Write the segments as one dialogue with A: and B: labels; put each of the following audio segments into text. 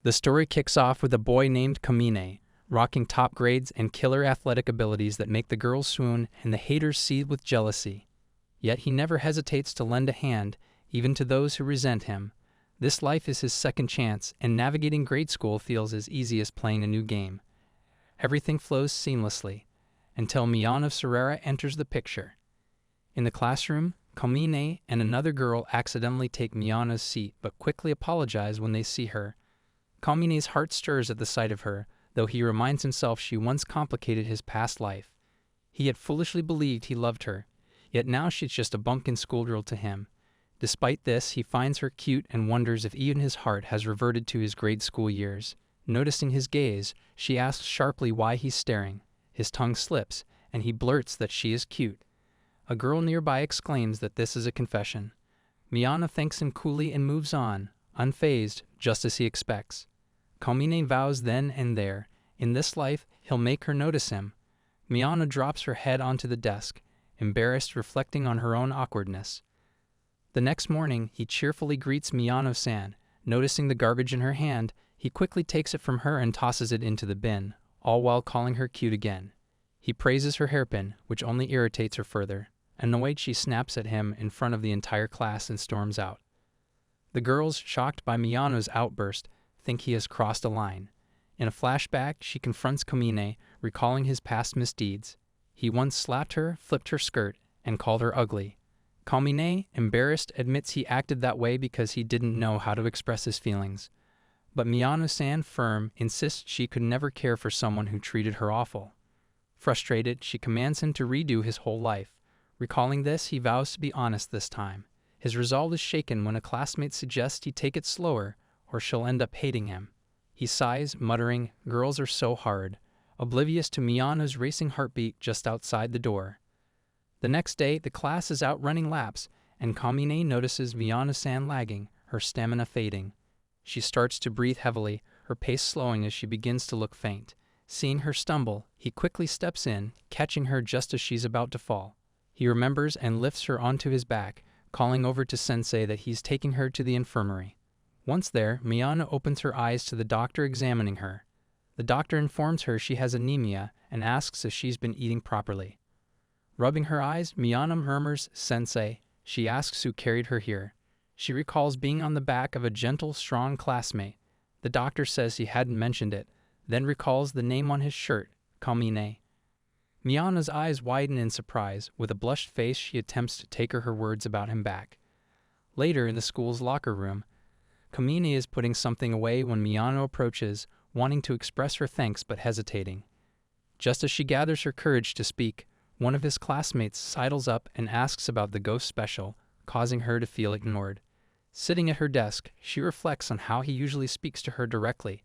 A: The story kicks off with a boy named Kamine, rocking top grades and killer athletic abilities that make the girls swoon and the haters seethe with jealousy. Yet he never hesitates to lend a hand, even to those who resent him. This life is his second chance, and navigating grade school feels as easy as playing a new game. Everything flows seamlessly, until Mian of Serera enters the picture. In the classroom, Kamine and another girl accidentally take Miana's seat but quickly apologize when they see her. Kamine's heart stirs at the sight of her, though he reminds himself she once complicated his past life. He had foolishly believed he loved her, yet now she's just a bumpkin schoolgirl to him. Despite this, he finds her cute and wonders if even his heart has reverted to his grade school years. Noticing his gaze, she asks sharply why he's staring. His tongue slips, and he blurts that she is cute. A girl nearby exclaims that this is a confession. Miana thanks him coolly and moves on, unfazed, just as he expects. Kamine vows then and there, in this life, he'll make her notice him. Miana drops her head onto the desk, embarrassed, reflecting on her own awkwardness. The next morning, he cheerfully greets Miyano-san. Noticing the garbage in her hand, he quickly takes it from her and tosses it into the bin, all while calling her cute again. He praises her hairpin, which only irritates her further. Annoyed, she snaps at him in front of the entire class and storms out. The girls, shocked by Miyano's outburst, think he has crossed a line. In a flashback, she confronts Kamine, recalling his past misdeeds. He once slapped her, flipped her skirt, and called her ugly. Kamine, embarrassed, admits he acted that way because he didn't know how to express his feelings. But Miyano-san, firm, insists she could never care for someone who treated her awful. Frustrated, she commands him to redo his whole life. Recalling this, he vows to be honest this time. His resolve is shaken when a classmate suggests he take it slower, or she'll end up hating him. He sighs, muttering, "Girls are so hard," oblivious to Miyano's racing heartbeat just outside the door. The next day, the class is out running laps, and Kamine notices Miyano-san lagging, her stamina fading. She starts to breathe heavily, her pace slowing as she begins to look faint. Seeing her stumble, he quickly steps in, catching her just as she's about to fall. He remembers and lifts her onto his back, calling over to Sensei that he's taking her to the infirmary. Once there, Miyano opens her eyes to the doctor examining her. The doctor informs her she has anemia and asks if she's been eating properly. Rubbing her eyes, Miyano murmurs, "Sensei." She asks who carried her here. She recalls being on the back of a gentle, strong classmate. The doctor says he hadn't mentioned it, then recalls the name on his shirt, Kamine. Miyano's eyes widen in surprise. With a blushed face, she attempts to take her words about him back. Later, in the school's locker room, Kamine is putting something away when Miyano approaches, wanting to express her thanks but hesitating. Just as she gathers her courage to speak, one of his classmates sidles up and asks about the ghost special, causing her to feel ignored. Sitting at her desk, she reflects on how he usually speaks to her directly,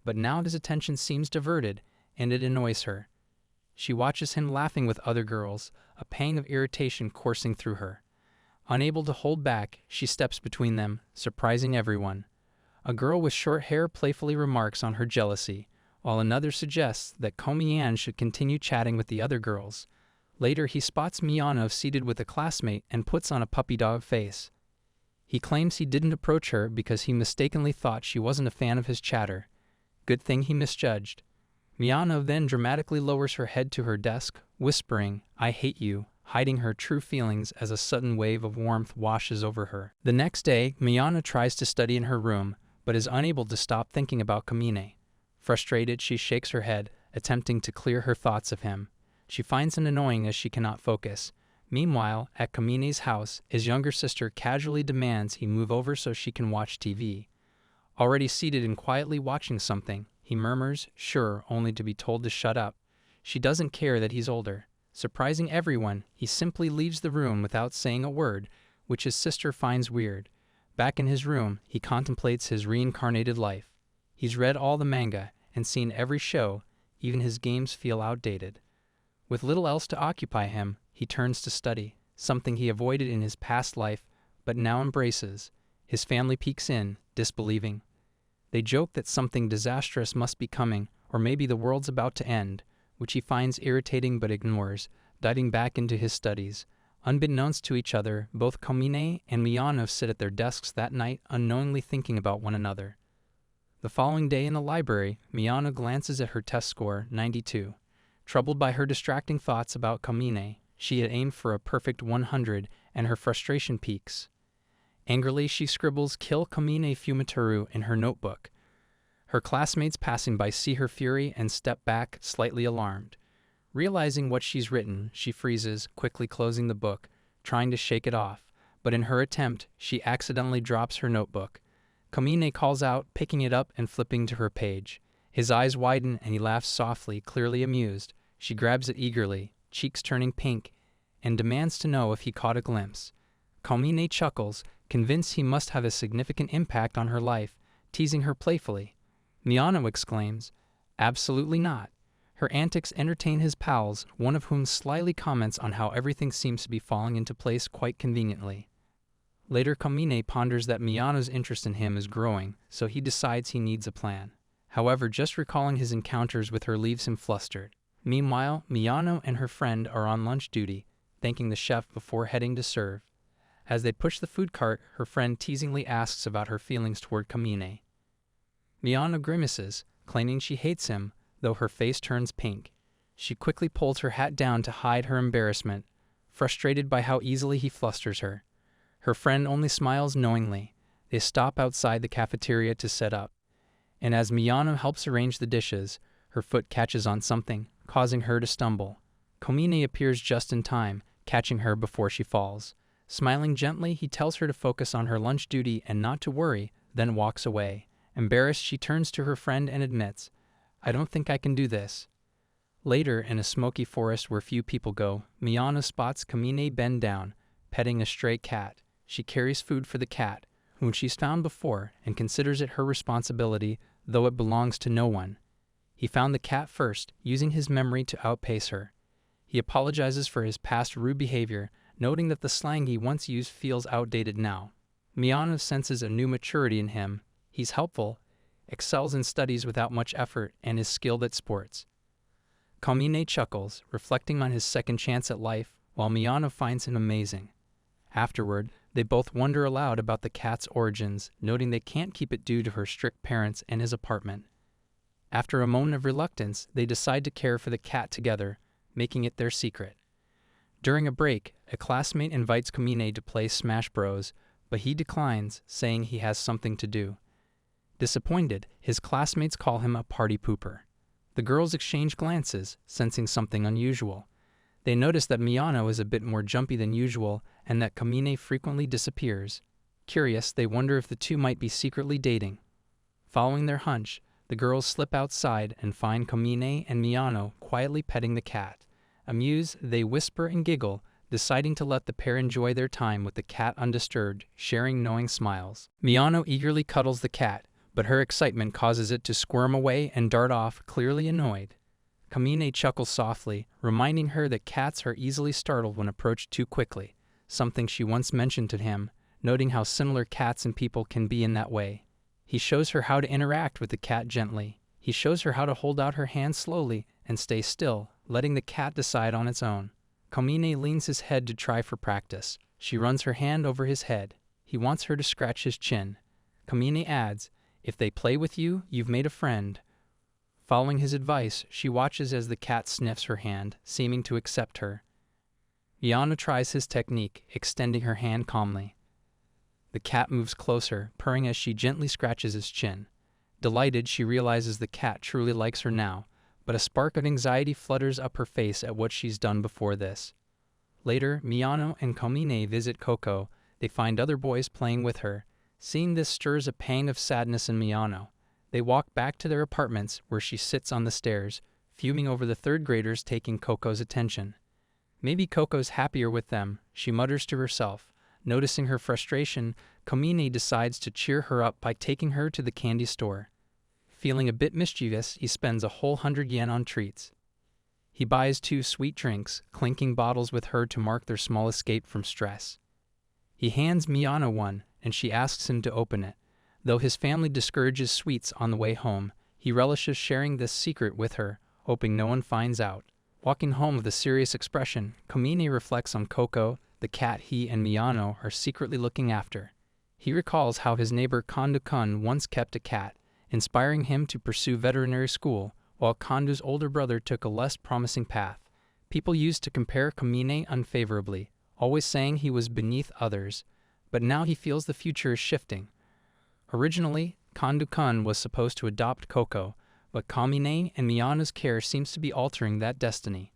A: but now his attention seems diverted, and it annoys her. She watches him laughing with other girls, a pang of irritation coursing through her. Unable to hold back, she steps between them, surprising everyone. A girl with short hair playfully remarks on her jealousy, while another suggests that Komi-an should continue chatting with the other girls. Later, he spots Miyano seated with a classmate and puts on a puppy dog face. He claims he didn't approach her because he mistakenly thought she wasn't a fan of his chatter. Good thing he misjudged. Miyano then dramatically lowers her head to her desk, whispering, "I hate you," hiding her true feelings as a sudden wave of warmth washes over her. The next day, Miyano tries to study in her room, but is unable to stop thinking about Kamine. Frustrated, she shakes her head, attempting to clear her thoughts of him. She finds it annoying as she cannot focus. Meanwhile, at Kamine's house, his younger sister casually demands he move over so she can watch TV. Already seated and quietly watching something, he murmurs, "Sure," only to be told to shut up. She doesn't care that he's older. Surprising everyone, he simply leaves the room without saying a word, which his sister finds weird. Back in his room, he contemplates his reincarnated life. He's read all the manga and seen every show, even his games feel outdated. With little else to occupy him, he turns to study, something he avoided in his past life, but now embraces. His family peeks in, disbelieving. They joke that something disastrous must be coming, or maybe the world's about to end, which he finds irritating but ignores, diving back into his studies. Unbeknownst to each other, both Kamine and Miyano sit at their desks that night, unknowingly thinking about one another. The following day in the library, Miyano glances at her test score, 92. Troubled by her distracting thoughts about Kamine, she had aimed for a perfect 100, and her frustration peaks. Angrily, she scribbles "Kill Kamine Fumitoru" in her notebook. Her classmates passing by see her fury and step back, slightly alarmed. Realizing what she's written, she freezes, quickly closing the book, trying to shake it off, but in her attempt, she accidentally drops her notebook. Kamine calls out, picking it up and flipping to her page. His eyes widen and he laughs softly, clearly amused. She grabs it eagerly, cheeks turning pink, and demands to know if he caught a glimpse. Kamine chuckles, convinced he must have a significant impact on her life, teasing her playfully. Miyano exclaims, "Absolutely not." Her antics entertain his pals, one of whom slyly comments on how everything seems to be falling into place quite conveniently. Later, Kamine ponders that Miyano's interest in him is growing, so he decides he needs a plan. However, just recalling his encounters with her leaves him flustered. Meanwhile, Miyano and her friend are on lunch duty, thanking the chef before heading to serve. As they push the food cart, her friend teasingly asks about her feelings toward Kamine. Miyano grimaces, claiming she hates him, though her face turns pink. She quickly pulls her hat down to hide her embarrassment, frustrated by how easily he flusters her. Her friend only smiles knowingly. They stop outside the cafeteria to set up. And as Miyano helps arrange the dishes, her foot catches on something, causing her to stumble. Kamine appears just in time, catching her before she falls. Smiling gently, he tells her to focus on her lunch duty and not to worry, then walks away. Embarrassed, she turns to her friend and admits, "I don't think I can do this." Later, in a smoky forest where few people go, Miyano spots Kamine bend down, petting a stray cat. She carries food for the cat, whom she's found before, and considers it her responsibility, though it belongs to no one. He found the cat first, using his memory to outpace her. He apologizes for his past rude behavior, noting that the slang he once used feels outdated now. Miyano senses a new maturity in him. He's helpful, excels in studies without much effort, and is skilled at sports. Kamine chuckles, reflecting on his second chance at life, while Miyano finds him amazing. Afterward, they both wonder aloud about the cat's origins, noting they can't keep it due to her strict parents and his apartment. After a moment of reluctance, they decide to care for the cat together, making it their secret. During a break, a classmate invites Kamine to play Smash Bros., but he declines, saying he has something to do. Disappointed, his classmates call him a party pooper. The girls exchange glances, sensing something unusual. They notice that Miyano is a bit more jumpy than usual and that Kamine frequently disappears. Curious, they wonder if the two might be secretly dating. Following their hunch, the girls slip outside and find Kamine and Miyano quietly petting the cat. Amused, they whisper and giggle, deciding to let the pair enjoy their time with the cat undisturbed, sharing knowing smiles. Miyano eagerly cuddles the cat, but her excitement causes it to squirm away and dart off, clearly annoyed. Kamine chuckles softly, reminding her that cats are easily startled when approached too quickly, something she once mentioned to him, noting how similar cats and people can be in that way. He shows her how to interact with the cat gently. He shows her how to hold out her hand slowly and stay still, letting the cat decide on its own. Kamine leans his head to try for practice. She runs her hand over his head. He wants her to scratch his chin. Kamine adds, "If they play with you, you've made a friend." Following his advice, she watches as the cat sniffs her hand, seeming to accept her. Miyano tries his technique, extending her hand calmly. The cat moves closer, purring as she gently scratches his chin. Delighted, she realizes the cat truly likes her now, but a spark of anxiety flutters up her face at what she's done before this. Later, Miyano and Kamine visit Koko. They find other boys playing with her. Seeing this stirs a pang of sadness in Miyano. They walk back to their apartments, where she sits on the stairs, fuming over the third graders taking Koko's attention. Maybe Koko's happier with them, she mutters to herself. Noticing her frustration, Kamine decides to cheer her up by taking her to the candy store. Feeling a bit mischievous, he spends a whole 100 yen on treats. He buys 2 sweet drinks, clinking bottles with her to mark their small escape from stress. He hands Miyano one, and she asks him to open it. Though his family discourages sweets on the way home, he relishes sharing this secret with her, hoping no one finds out. Walking home with a serious expression, Kamine reflects on Koko, the cat he and Miyano are secretly looking after. He recalls how his neighbor Kondo-kun once kept a cat, inspiring him to pursue veterinary school, while Kandu's older brother took a less promising path. People used to compare Kamine unfavorably, always saying he was beneath others, but now he feels the future is shifting. Originally, Kandu-kun was supposed to adopt Koko, but Kamine and Miyano's care seems to be altering that destiny.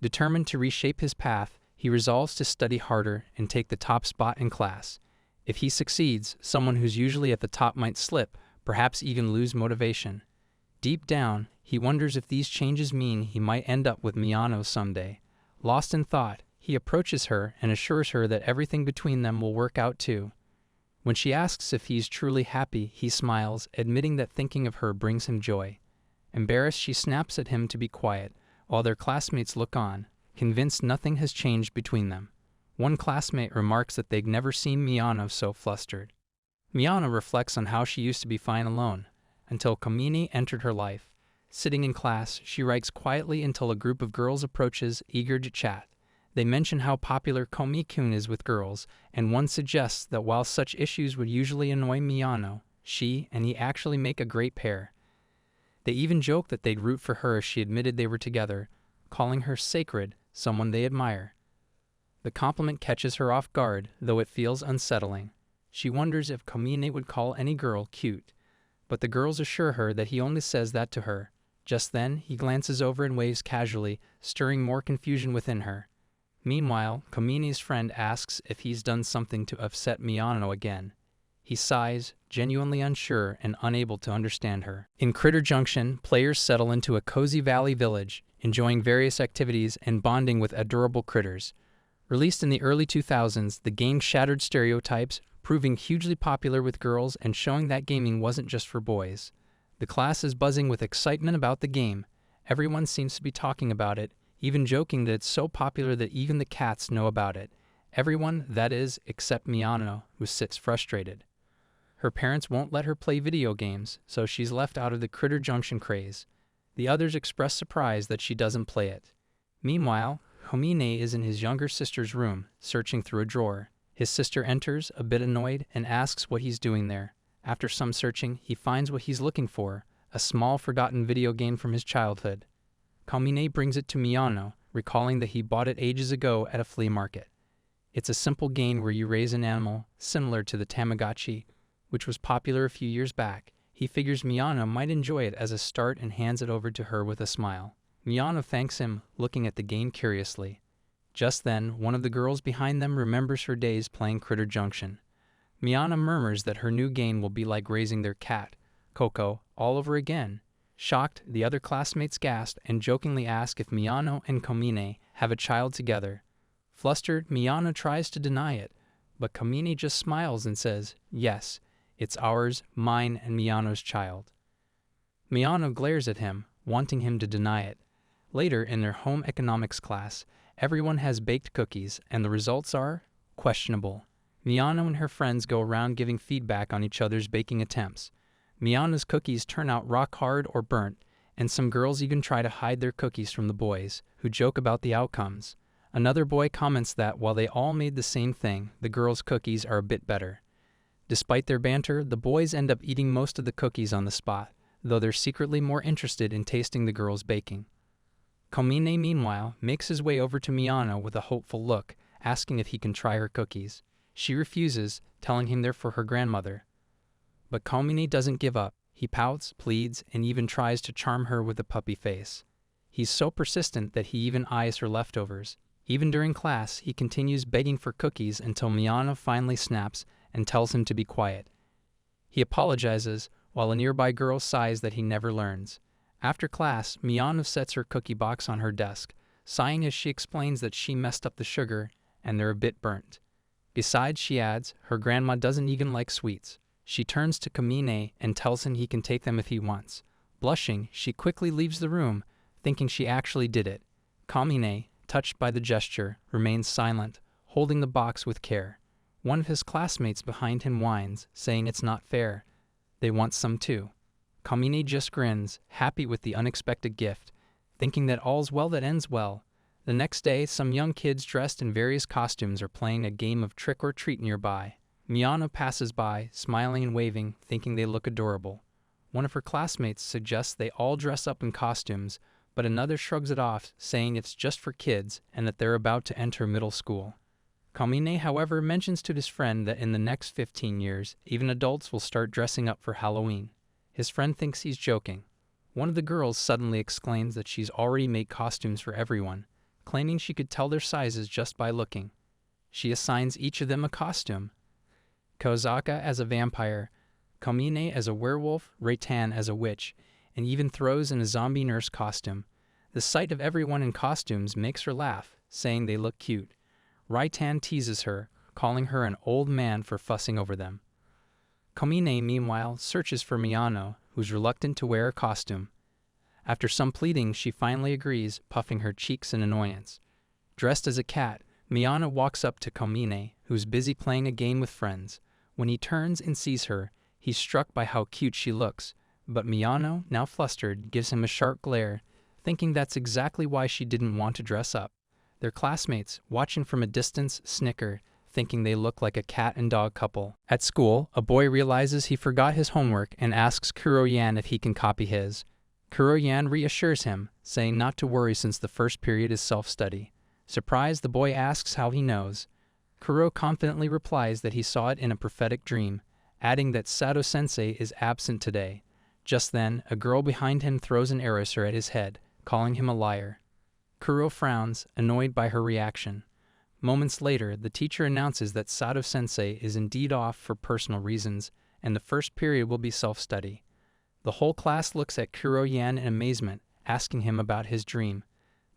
A: Determined to reshape his path, he resolves to study harder and take the top spot in class. If he succeeds, someone who's usually at the top might slip, perhaps even lose motivation. Deep down, he wonders if these changes mean he might end up with Miyano someday. Lost in thought, he approaches her and assures her that everything between them will work out too. When she asks if he's truly happy, he smiles, admitting that thinking of her brings him joy. Embarrassed, she snaps at him to be quiet, while their classmates look on, convinced nothing has changed between them. One classmate remarks that they'd never seen Miyano so flustered. Miyano reflects on how she used to be fine alone, until Kamine entered her life. Sitting in class, she writes quietly until a group of girls approaches, eager to chat. They mention how popular Komi-kun is with girls, and one suggests that while such issues would usually annoy Miyano, she and he actually make a great pair. They even joke that they'd root for her if she admitted they were together, calling her sacred, someone they admire. The compliment catches her off guard, though it feels unsettling. She wonders if Kamine would call any girl cute, but the girls assure her that he only says that to her. Just then, he glances over and waves casually, stirring more confusion within her. Meanwhile, Kamine's friend asks if he's done something to upset Miyano again. He sighs, genuinely unsure and unable to understand her. In Critter Junction, players settle into a cozy valley village, enjoying various activities and bonding with adorable critters. Released in the early 2000s, the game shattered stereotypes, proving hugely popular with girls and showing that gaming wasn't just for boys. The class is buzzing with excitement about the game. Everyone seems to be talking about it, even joking that it's so popular that even the cats know about it. Everyone, that is, except Miyano, who sits frustrated. Her parents won't let her play video games, so she's left out of the Critter Junction craze. The others express surprise that she doesn't play it. Meanwhile, Komine is in his younger sister's room, searching through a drawer. His sister enters, a bit annoyed, and asks what he's doing there. After some searching, he finds what he's looking for, a small forgotten video game from his childhood. Komine brings it to Miyano, recalling that he bought it ages ago at a flea market. It's a simple game where you raise an animal, similar to the Tamagotchi, which was popular a few years back. He figures Miyano might enjoy it as a start and hands it over to her with a smile. Miyano thanks him, looking at the game curiously. Just then, one of the girls behind them remembers her days playing Critter Junction. Miyano murmurs that her new game will be like raising their cat, Coco, all over again. Shocked, the other classmates gasp and jokingly ask if Miyano and Komine have a child together. Flustered, Miyano tries to deny it, but Komine just smiles and says, "Yes, it's ours, mine, and Miyano's child." Miyano glares at him, wanting him to deny it. Later, in their home economics class, everyone has baked cookies, and the results are questionable. Miyano and her friends go around giving feedback on each other's baking attempts. Miyano's cookies turn out rock hard or burnt, and some girls even try to hide their cookies from the boys, who joke about the outcomes. Another boy comments that while they all made the same thing, the girls' cookies are a bit better. Despite their banter, the boys end up eating most of the cookies on the spot, though they're secretly more interested in tasting the girls' baking. Komine, meanwhile, makes his way over to Miyano with a hopeful look, asking if he can try her cookies. She refuses, telling him they're for her grandmother. But Komine doesn't give up. He pouts, pleads, and even tries to charm her with a puppy face. He's so persistent that he even eyes her leftovers. Even during class, he continues begging for cookies until Miyano finally snaps and tells him to be quiet. He apologizes, while a nearby girl sighs that he never learns. After class, Miyano sets her cookie box on her desk, sighing as she explains that she messed up the sugar and they're a bit burnt. Besides, she adds, her grandma doesn't even like sweets. She turns to Komine and tells him he can take them if he wants. Blushing, she quickly leaves the room, thinking she actually did it. Komine, touched by the gesture, remains silent, holding the box with care. One of his classmates behind him whines, saying it's not fair. They want some too. Komine just grins, happy with the unexpected gift, thinking that all's well that ends well. The next day, some young kids dressed in various costumes are playing a game of trick or treat nearby. Miyano passes by, smiling and waving, thinking they look adorable. One of her classmates suggests they all dress up in costumes, but another shrugs it off, saying it's just for kids and that they're about to enter middle school. Kamine, however, mentions to his friend that in the next 15 years, even adults will start dressing up for Halloween. His friend thinks he's joking. One of the girls suddenly exclaims that she's already made costumes for everyone, claiming she could tell their sizes just by looking. She assigns each of them a costume. Kozaka as a vampire, Kamine as a werewolf, Reitan as a witch, and even throws in a zombie nurse costume. The sight of everyone in costumes makes her laugh, saying they look cute. Reitan teases her, calling her an old man for fussing over them. Kamine, meanwhile, searches for Miyano, who's reluctant to wear a costume. After some pleading, she finally agrees, puffing her cheeks in annoyance. Dressed as a cat, Miyano walks up to Kamine, who's busy playing a game with friends. When he turns and sees her, he's struck by how cute she looks, but Miyano, now flustered, gives him a sharp glare, thinking that's exactly why she didn't want to dress up. Their classmates, watching from a distance, snicker, thinking they look like a cat and dog couple. At school, a boy realizes he forgot his homework and asks Kuroyan if he can copy his. Kuroyan reassures him, saying not to worry since the first period is self-study. Surprised, the boy asks how he knows. Kuro confidently replies that he saw it in a prophetic dream, adding that Sato-sensei is absent today. Just then, a girl behind him throws an eraser at his head, calling him a liar. Kuro frowns, annoyed by her reaction. Moments later, the teacher announces that Sato-sensei is indeed off for personal reasons, and the first period will be self-study. The whole class looks at Kuroyan in amazement, asking him about his dream.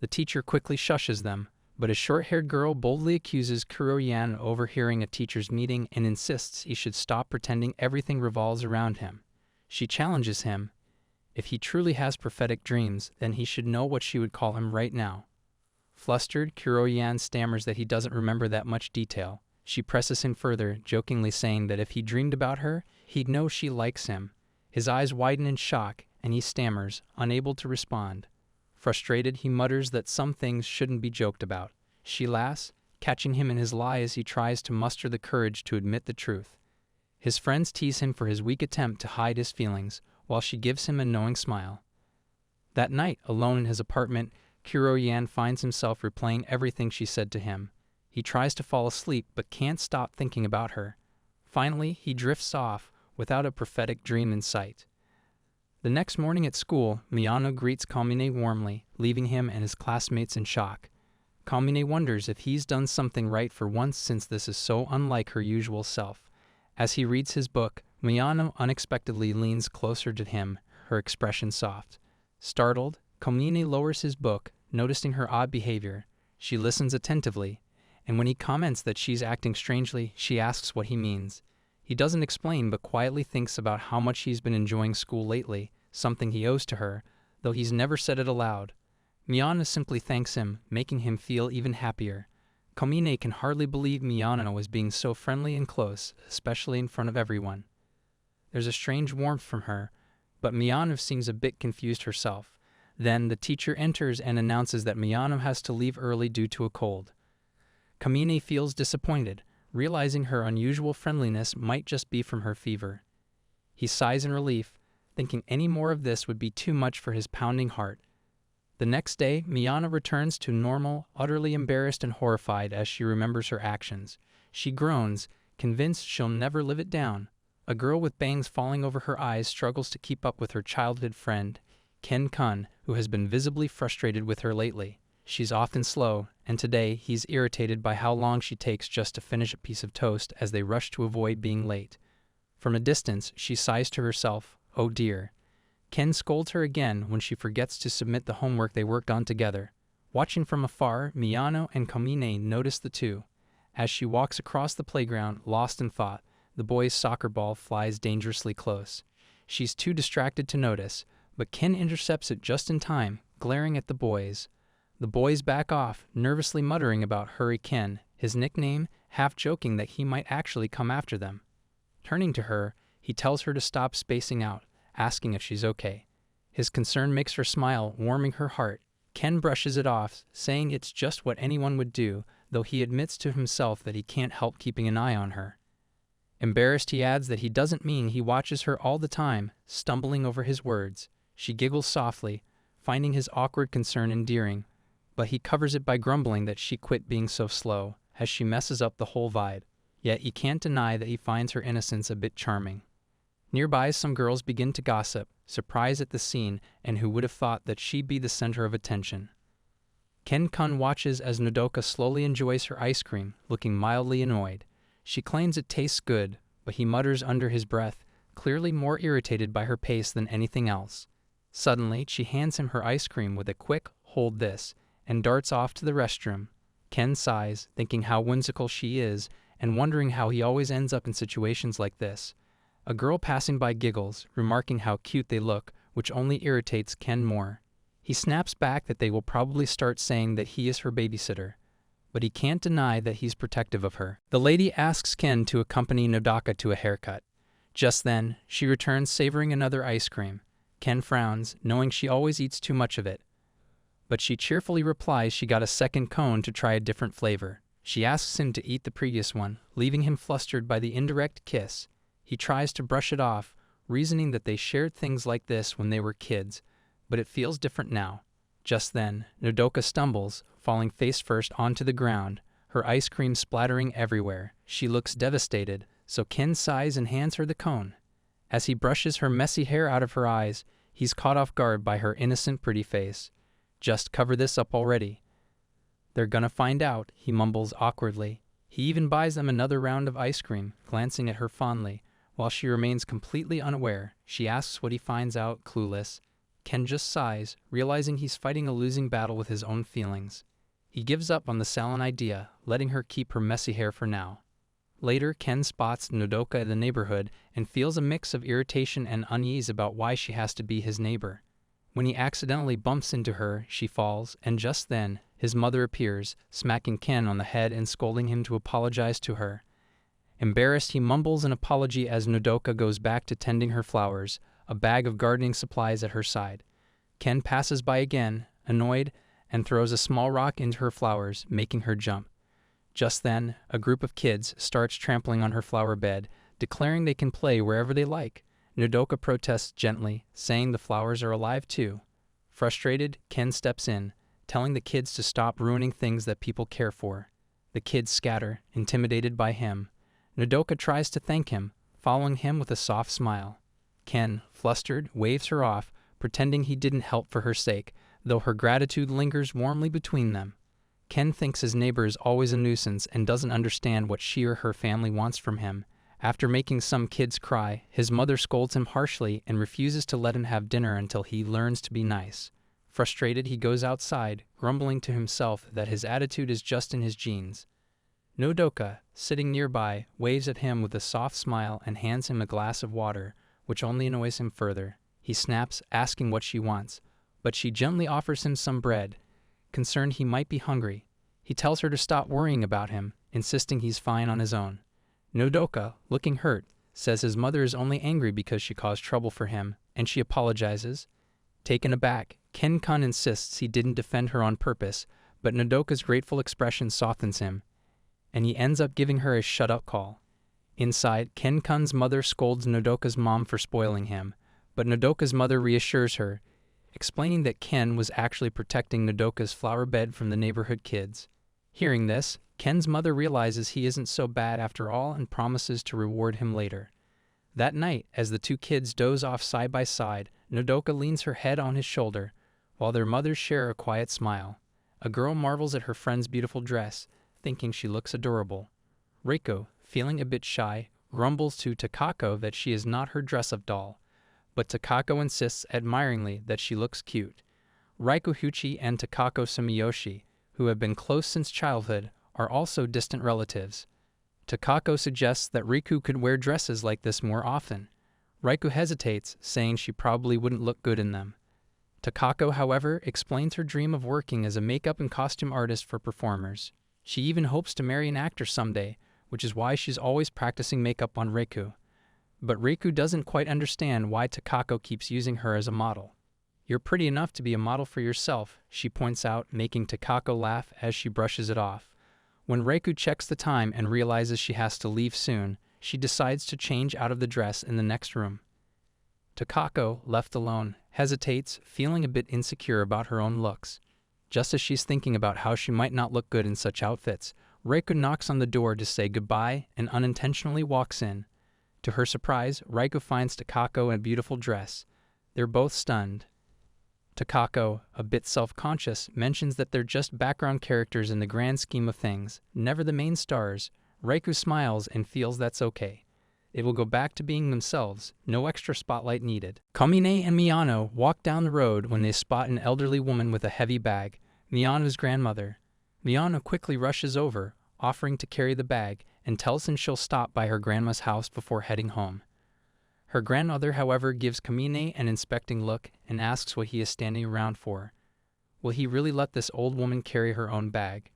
A: The teacher quickly shushes them, but a short-haired girl boldly accuses Kuroyan of overhearing a teacher's meeting and insists he should stop pretending everything revolves around him. She challenges him. If he truly has prophetic dreams, then he should know what she would call him right now. Flustered, Kuroyan stammers that he doesn't remember that much detail. She presses him further, jokingly saying that if he dreamed about her, he'd know she likes him. His eyes widen in shock, and he stammers, unable to respond. Frustrated, he mutters that some things shouldn't be joked about. She laughs, catching him in his lie as he tries to muster the courage to admit the truth. His friends tease him for his weak attempt to hide his feelings, while she gives him a knowing smile. That night, alone in his apartment, Kuroyan finds himself replaying everything she said to him. He tries to fall asleep, but can't stop thinking about her. Finally, he drifts off, without a prophetic dream in sight. The next morning at school, Miyano greets Kamine warmly, leaving him and his classmates in shock. Kamine wonders if he's done something right for once since this is so unlike her usual self. As he reads his book, Miyano unexpectedly leans closer to him, her expression soft. Startled, Kamine lowers his book, noticing her odd behavior. She listens attentively, and when he comments that she's acting strangely, she asks what he means. He doesn't explain, but quietly thinks about how much he's been enjoying school lately, something he owes to her, though he's never said it aloud. Miyano simply thanks him, making him feel even happier. Kamine can hardly believe Miyano is being so friendly and close, especially in front of everyone. There's a strange warmth from her, but Miyano seems a bit confused herself. Then the teacher enters and announces that Miyano has to leave early due to a cold. Kamine feels disappointed, realizing her unusual friendliness might just be from her fever. He sighs in relief, thinking any more of this would be too much for his pounding heart. The next day, Miyano returns to normal, utterly embarrassed and horrified as she remembers her actions. She groans, convinced she'll never live it down. A girl with bangs falling over her eyes struggles to keep up with her childhood friend, Ken Kun, who has been visibly frustrated with her lately. She's often slow, and today he's irritated by how long she takes just to finish a piece of toast as they rush to avoid being late. From a distance, she sighs to herself, "Oh dear." Ken scolds her again when she forgets to submit the homework they worked on together. Watching from afar, Miyano and Kamine notice the two. As she walks across the playground, lost in thought, the boy's soccer ball flies dangerously close. She's too distracted to notice, but Ken intercepts it just in time, glaring at the boys. The boys back off, nervously muttering about Hurry Ken, his nickname, half joking that he might actually come after them. Turning to her, he tells her to stop spacing out, asking if she's okay. His concern makes her smile, warming her heart. Ken brushes it off, saying it's just what anyone would do, though he admits to himself that he can't help keeping an eye on her. Embarrassed, he adds that he doesn't mean he watches her all the time, stumbling over his words. She giggles softly, finding his awkward concern endearing, but he covers it by grumbling that she quit being so slow, as she messes up the whole vibe. Yet he can't deny that he finds her innocence a bit charming. Nearby, some girls begin to gossip, surprised at the scene, and who would have thought that she'd be the center of attention. Ken-kun watches as Nodoka slowly enjoys her ice cream, looking mildly annoyed. She claims it tastes good, but he mutters under his breath, clearly more irritated by her pace than anything else. Suddenly, she hands him her ice cream with a quick, "Hold this," and darts off to the restroom. Ken sighs, thinking how whimsical she is, and wondering how he always ends up in situations like this. A girl passing by giggles, remarking how cute they look, which only irritates Ken more. He snaps back that they will probably start saying that he is her babysitter, but he can't deny that he's protective of her. The lady asks Ken to accompany Nodoka to a haircut. Just then, she returns savoring another ice cream. Ken frowns, knowing she always eats too much of it, but she cheerfully replies she got a second cone to try a different flavor. She asks him to eat the previous one, leaving him flustered by the indirect kiss. He tries to brush it off, reasoning that they shared things like this when they were kids, but it feels different now. Just then, Nodoka stumbles, falling face first onto the ground, her ice cream splattering everywhere. She looks devastated, so Ken sighs and hands her the cone. As he brushes her messy hair out of her eyes, he's caught off guard by her innocent pretty face. "Just cover this up already." "They're gonna find out," he mumbles awkwardly. He even buys them another round of ice cream, glancing at her fondly. While she remains completely unaware, she asks what he finds out, clueless. Ken just sighs, realizing he's fighting a losing battle with his own feelings. He gives up on the salon idea, letting her keep her messy hair for now. Later, Ken spots Nodoka in the neighborhood and feels a mix of irritation and unease about why she has to be his neighbor. When he accidentally bumps into her, she falls, and just then, his mother appears, smacking Ken on the head and scolding him to apologize to her. Embarrassed, he mumbles an apology as Nodoka goes back to tending her flowers, a bag of gardening supplies at her side. Ken passes by again, annoyed, and throws a small rock into her flowers, making her jump. Just then, a group of kids starts trampling on her flower bed, declaring they can play wherever they like. Nodoka protests gently, saying the flowers are alive too. Frustrated, Ken steps in, telling the kids to stop ruining things that people care for. The kids scatter, intimidated by him. Nodoka tries to thank him, following him with a soft smile. Ken, flustered, waves her off, pretending he didn't help for her sake, though her gratitude lingers warmly between them. Ken thinks his neighbor is always a nuisance and doesn't understand what she or her family wants from him. After making some kids cry, his mother scolds him harshly and refuses to let him have dinner until he learns to be nice. Frustrated, he goes outside, grumbling to himself that his attitude is just in his genes. Nodoka, sitting nearby, waves at him with a soft smile and hands him a glass of water, which only annoys him further. He snaps, asking what she wants, but she gently offers him some bread. Concerned he might be hungry, he tells her to stop worrying about him, insisting he's fine on his own. Nodoka, looking hurt, says his mother is only angry because she caused trouble for him, and she apologizes. Taken aback, Ken-kun insists he didn't defend her on purpose, but Nodoka's grateful expression softens him, and he ends up giving her a shut-up call. Inside, Ken-kun's mother scolds Nodoka's mom for spoiling him, but Nodoka's mother reassures her, explaining that Ken was actually protecting Nodoka's flower bed from the neighborhood kids. Hearing this, Ken's mother realizes he isn't so bad after all and promises to reward him later. That night, as the two kids doze off side by side, Nodoka leans her head on his shoulder, while their mothers share a quiet smile. A girl marvels at her friend's beautiful dress, thinking she looks adorable. Reiko, feeling a bit shy, grumbles to Takako that she is not her dress-up doll, but Takako insists admiringly that she looks cute. Raikuhuchi and Takako Sumiyoshi, who have been close since childhood, are also distant relatives. Takako suggests that Riku could wear dresses like this more often. Raiku hesitates, saying she probably wouldn't look good in them. Takako, however, explains her dream of working as a makeup and costume artist for performers. She even hopes to marry an actor someday, which is why she's always practicing makeup on Riku. But Riku doesn't quite understand why Takako keeps using her as a model. "You're pretty enough to be a model for yourself," she points out, making Takako laugh as she brushes it off. When Riku checks the time and realizes she has to leave soon, she decides to change out of the dress in the next room. Takako, left alone, hesitates, feeling a bit insecure about her own looks. Just as she's thinking about how she might not look good in such outfits, Reiko knocks on the door to say goodbye and unintentionally walks in. To her surprise, Reiko finds Takako in a beautiful dress. They're both stunned. Takako, a bit self-conscious, mentions that they're just background characters in the grand scheme of things, never the main stars. Reiko smiles and feels that's okay. They will go back to being themselves, no extra spotlight needed. Kamine and Miyano walk down the road when they spot an elderly woman with a heavy bag, Miyano's grandmother. Miyano quickly rushes over, offering to carry the bag, and tells him she'll stop by her grandma's house before heading home. Her grandmother, however, gives Kamine an inspecting look and asks what he is standing around for. Will he really let this old woman carry her own bag?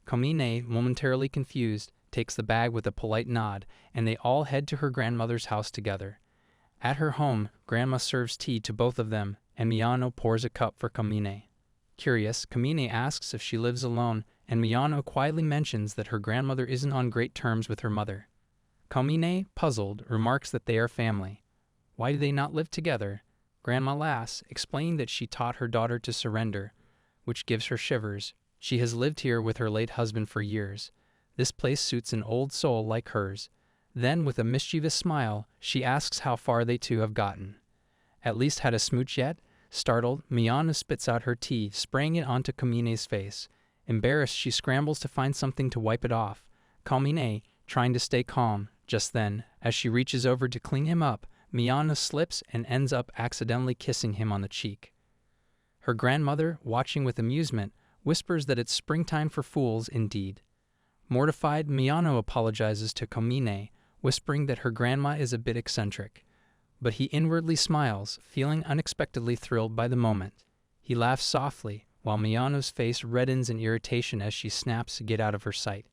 A: Kamine, momentarily confused, takes the bag with a polite nod, and they all head to her grandmother's house together. At her home, Grandma serves tea to both of them, and Miyano pours a cup for Kamine. Curious, Kamine asks if she lives alone, and Miyano quietly mentions that her grandmother isn't on great terms with her mother. Kamine, puzzled, remarks that they are family. Why do they not live together? Grandma laughs, explaining that she taught her daughter to surrender, which gives her shivers. She has lived here with her late husband for years. This place suits an old soul like hers. Then, with a mischievous smile, she asks how far they two have gotten. At least had a smooch yet? Startled, Miyano spits out her tea, spraying it onto Kamine's face. Embarrassed, she scrambles to find something to wipe it off. Kamine, trying to stay calm, just then, as she reaches over to clean him up, Miyano slips and ends up accidentally kissing him on the cheek. Her grandmother, watching with amusement, whispers that it's springtime for fools indeed. Mortified, Miyano apologizes to Kamine, whispering that her grandma is a bit eccentric. But he inwardly smiles, feeling unexpectedly thrilled by the moment. He laughs softly, while Miyano's face reddens in irritation as she snaps to get out of her sight.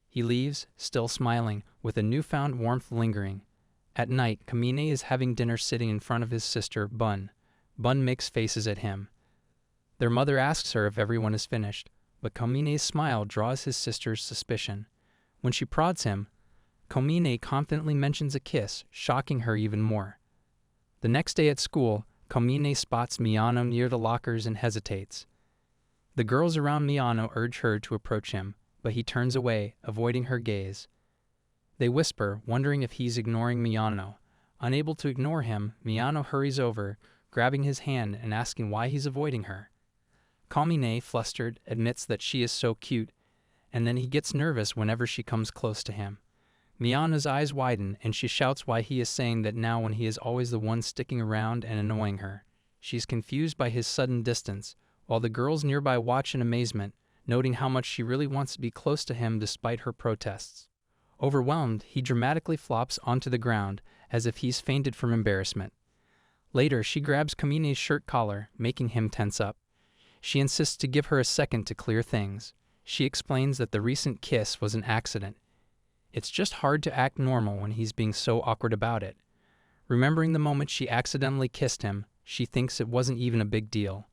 A: He leaves, still smiling, with a newfound warmth lingering. At night, Kamine is having dinner sitting in front of his sister, Bun. Bun makes faces at him. Their mother asks her if everyone is finished, but Kamine's smile draws his sister's suspicion. When she prods him, Kamine confidently mentions a kiss, shocking her even more. The next day at school, Kamine spots Miyano near the lockers and hesitates. The girls around Miyano urge her to approach him, but he turns away, avoiding her gaze. They whisper, wondering if he's ignoring Miyano. Unable to ignore him, Miyano hurries over, grabbing his hand and asking why he's avoiding her. Kamine, flustered, admits that she is so cute, and then he gets nervous whenever she comes close to him. Miyano's eyes widen, and she shouts why he is saying that now when he is always the one sticking around and annoying her. She's confused by his sudden distance, while the girls nearby watch in amazement, noting how much she really wants to be close to him despite her protests. Overwhelmed, he dramatically flops onto the ground, as if he's fainted from embarrassment. Later, she grabs Kamine's shirt collar, making him tense up. She insists to give her a second to clear things. She explains that the recent kiss was an accident. It's just hard to act normal when he's being so awkward about it. Remembering the moment she accidentally kissed him, she thinks it wasn't even a big deal.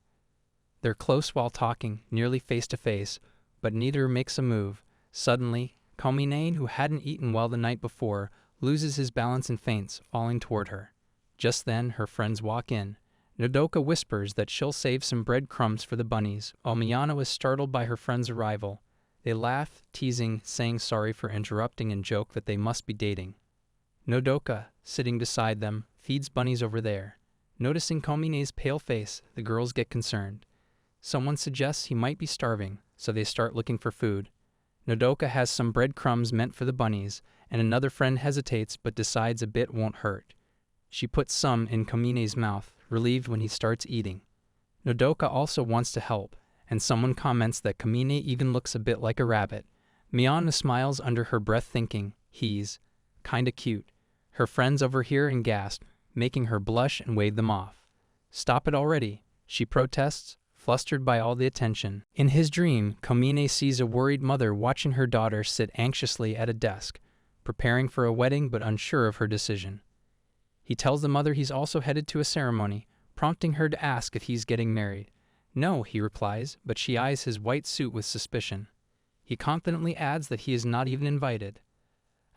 A: They're close while talking, nearly face to face, but neither makes a move. Suddenly, Kamine, who hadn't eaten well the night before, loses his balance and faints, falling toward her. Just then, her friends walk in. Nodoka whispers that she'll save some breadcrumbs for the bunnies, while Miyano is startled by her friend's arrival. They laugh, teasing, saying sorry for interrupting and joke that they must be dating. Nodoka, sitting beside them, feeds bunnies over there. Noticing Kamine's pale face, the girls get concerned. Someone suggests he might be starving, so they start looking for food. Nodoka has some breadcrumbs meant for the bunnies, and another friend hesitates but decides a bit won't hurt. She puts some in Kamine's mouth, relieved when he starts eating. Nodoka also wants to help, and someone comments that Kamine even looks a bit like a rabbit. Miyano smiles under her breath thinking, he's kinda cute. Her friends overhear and gasp, making her blush and wave them off. Stop it already, she protests, flustered by all the attention. In his dream, Kamine sees a worried mother watching her daughter sit anxiously at a desk, preparing for a wedding but unsure of her decision. He tells the mother he's also headed to a ceremony, prompting her to ask if he's getting married. No, he replies, but she eyes his white suit with suspicion. He confidently adds that he is not even invited.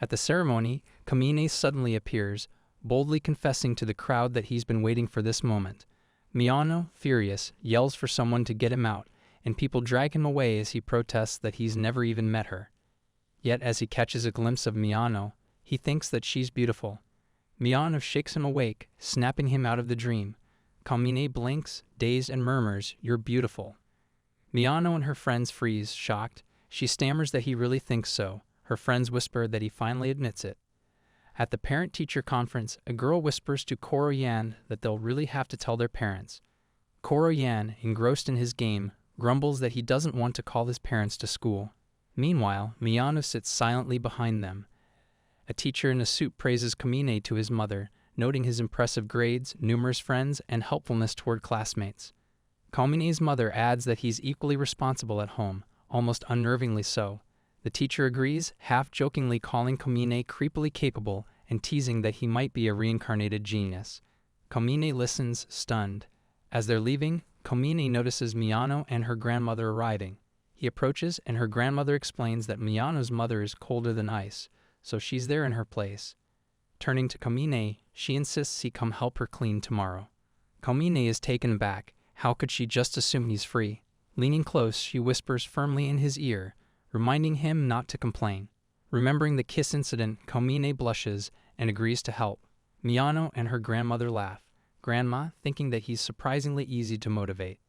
A: At the ceremony, Kamine suddenly appears, boldly confessing to the crowd that he's been waiting for this moment. Miyano, furious, yells for someone to get him out, and people drag him away as he protests that he's never even met her. Yet as he catches a glimpse of Miyano, he thinks that she's beautiful. Miyano shakes him awake, snapping him out of the dream. Kamine blinks, dazed, and murmurs, "You're beautiful." Miyano and her friends freeze, shocked. She stammers that he really thinks so. Her friends whisper that he finally admits it. At the parent-teacher conference, a girl whispers to Koro-yan that they'll really have to tell their parents. Koro-yan, engrossed in his game, grumbles that he doesn't want to call his parents to school. Meanwhile, Miyano sits silently behind them. A teacher in a suit praises Kamine to his mother, noting his impressive grades, numerous friends, and helpfulness toward classmates. Kamine's mother adds that he's equally responsible at home, almost unnervingly so. The teacher agrees, half-jokingly calling Kamine creepily capable and teasing that he might be a reincarnated genius. Kamine listens, stunned. As they're leaving, Kamine notices Miyano and her grandmother arriving. He approaches, and her grandmother explains that Miyano's mother is colder than ice, so she's there in her place. Turning to Kamine, she insists he come help her clean tomorrow. Kamine is taken aback. How could she just assume he's free? Leaning close, she whispers firmly in his ear, reminding him not to complain. Remembering the kiss incident, Kamine blushes and agrees to help. Miyano and her grandmother laugh, Grandma thinking that he's surprisingly easy to motivate.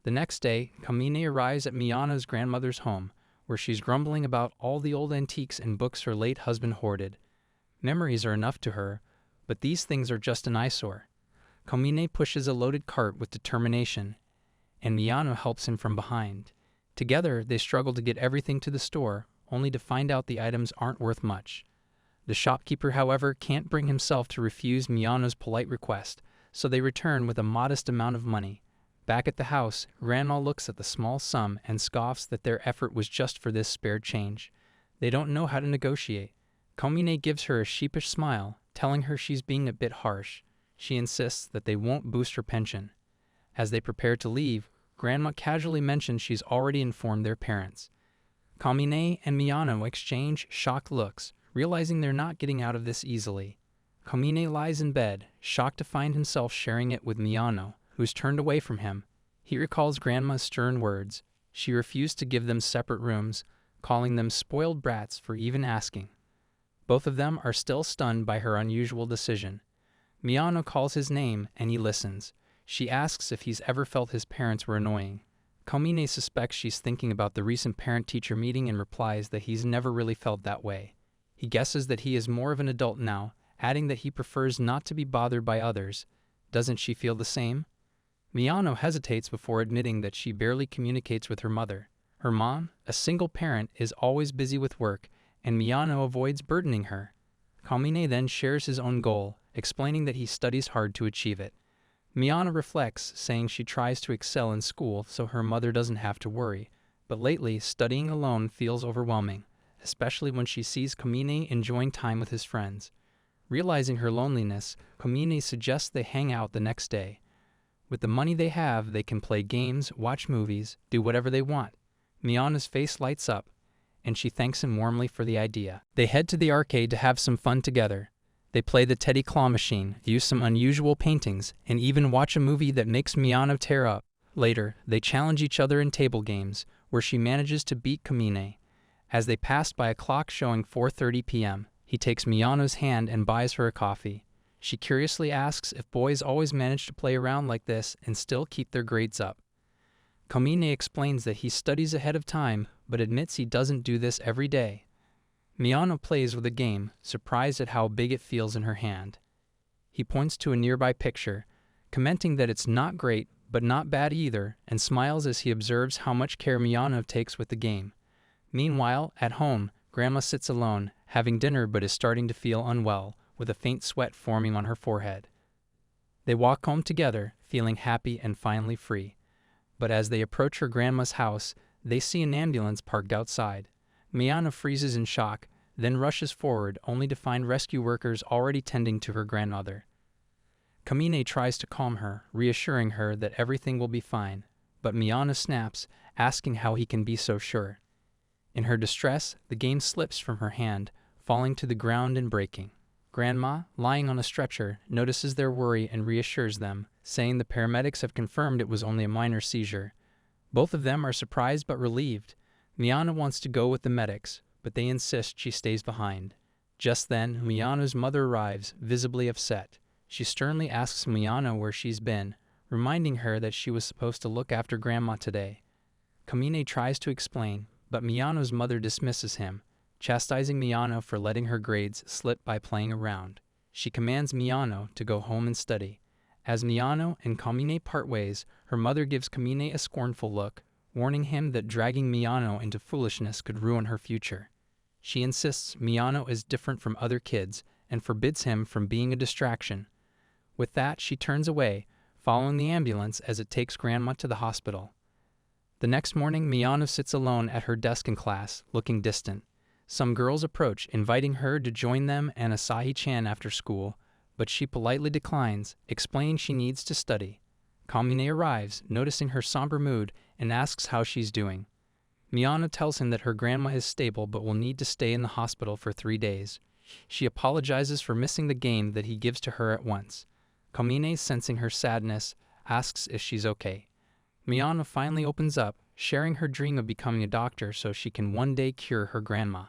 A: The next day, Kamine arrives at Miyano's grandmother's home, where she's grumbling about all the old antiques and books her late husband hoarded. Memories are enough to her, but these things are just an eyesore. Kamine pushes a loaded cart with determination, and Miyano helps him from behind. Together, they struggle to get everything to the store, only to find out the items aren't worth much. The shopkeeper, however, can't bring himself to refuse Miyano's polite request, so they return with a modest amount of money. Back at the house, Grandma looks at the small sum and scoffs that their effort was just for this spared change. They don't know how to negotiate. Kamine gives her a sheepish smile, telling her she's being a bit harsh. She insists that they won't boost her pension. As they prepare to leave, Grandma casually mentions she's already informed their parents. Kamine and Miyano exchange shocked looks, realizing they're not getting out of this easily. Kamine lies in bed, shocked to find himself sharing it with Miyano, who's turned away from him. He recalls Grandma's stern words. She refused to give them separate rooms, calling them spoiled brats for even asking. Both of them are still stunned by her unusual decision. Miyano calls his name, and he listens. She asks if he's ever felt his parents were annoying. Kamine suspects she's thinking about the recent parent-teacher meeting and replies that he's never really felt that way. He guesses that he is more of an adult now, adding that he prefers not to be bothered by others. Doesn't she feel the same? Miyano hesitates before admitting that she barely communicates with her mother. Her mom, a single parent, is always busy with work, and Miyano avoids burdening her. Kamine then shares his own goal, explaining that he studies hard to achieve it. Miyano reflects, saying she tries to excel in school so her mother doesn't have to worry, but lately studying alone feels overwhelming, especially when she sees Kamine enjoying time with his friends. Realizing her loneliness, Kamine suggests they hang out the next day. With the money they have, they can play games, watch movies, do whatever they want. Miyano's face lights up, and she thanks him warmly for the idea. They head to the arcade to have some fun together. They play the Teddy Claw machine, use some unusual paintings, and even watch a movie that makes Miyano tear up. Later, they challenge each other in table games, where she manages to beat Kamine. As they pass by a clock showing 4:30 p.m., he takes Miyano's hand and buys her a coffee. She curiously asks if boys always manage to play around like this and still keep their grades up. Kamine explains that he studies ahead of time, but admits he doesn't do this every day. Miyano plays with a game, surprised at how big it feels in her hand. He points to a nearby picture, commenting that it's not great, but not bad either, and smiles as he observes how much care Miyano takes with the game. Meanwhile, at home, Grandma sits alone, having dinner but is starting to feel unwell, with a faint sweat forming on her forehead. They walk home together, feeling happy and finally free. But as they approach her grandma's house, they see an ambulance parked outside. Miyano freezes in shock, then rushes forward only to find rescue workers already tending to her grandmother. Kamine tries to calm her, reassuring her that everything will be fine, but Miyano snaps, asking how he can be so sure. In her distress, the game slips from her hand, falling to the ground and breaking. Grandma, lying on a stretcher, notices their worry and reassures them, saying the paramedics have confirmed it was only a minor seizure. Both of them are surprised but relieved. Miyano wants to go with the medics, but they insist she stays behind. Just then, Miyano's mother arrives, visibly upset. She sternly asks Miyano where she's been, reminding her that she was supposed to look after Grandma today. Kamine tries to explain, but Miyano's mother dismisses him, chastising Miyano for letting her grades slip by playing around. She commands Miyano to go home and study. As Miyano and Kamine part ways, her mother gives Kamine a scornful look, warning him that dragging Miyano into foolishness could ruin her future. She insists Miyano is different from other kids and forbids him from being a distraction. With that, she turns away, following the ambulance as it takes Grandma to the hospital. The next morning, Miyano sits alone at her desk in class, looking distant. Some girls approach, inviting her to join them and Asahi-chan after school, but she politely declines, explaining she needs to study. Kamine arrives, noticing her somber mood, and asks how she's doing. Miyano tells him that her grandma is stable but will need to stay in the hospital for 3 days. She apologizes for missing the game that he gives to her at once. Kamine, sensing her sadness, asks if she's okay. Miyano finally opens up, sharing her dream of becoming a doctor so she can one day cure her grandma.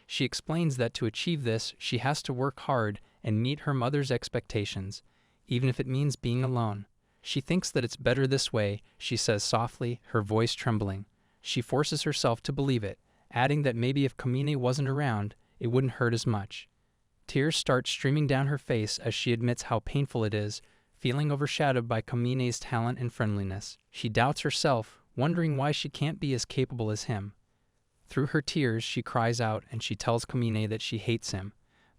A: She explains that to achieve this, she has to work hard and meet her mother's expectations, even if it means being alone. She thinks that it's better this way, she says softly, her voice trembling. She forces herself to believe it, adding that maybe if Kamine wasn't around, it wouldn't hurt as much. Tears start streaming down her face as she admits how painful it is, feeling overshadowed by Kamine's talent and friendliness. She doubts herself, wondering why she can't be as capable as him. Through her tears, she cries out and she tells Kamine that she hates him.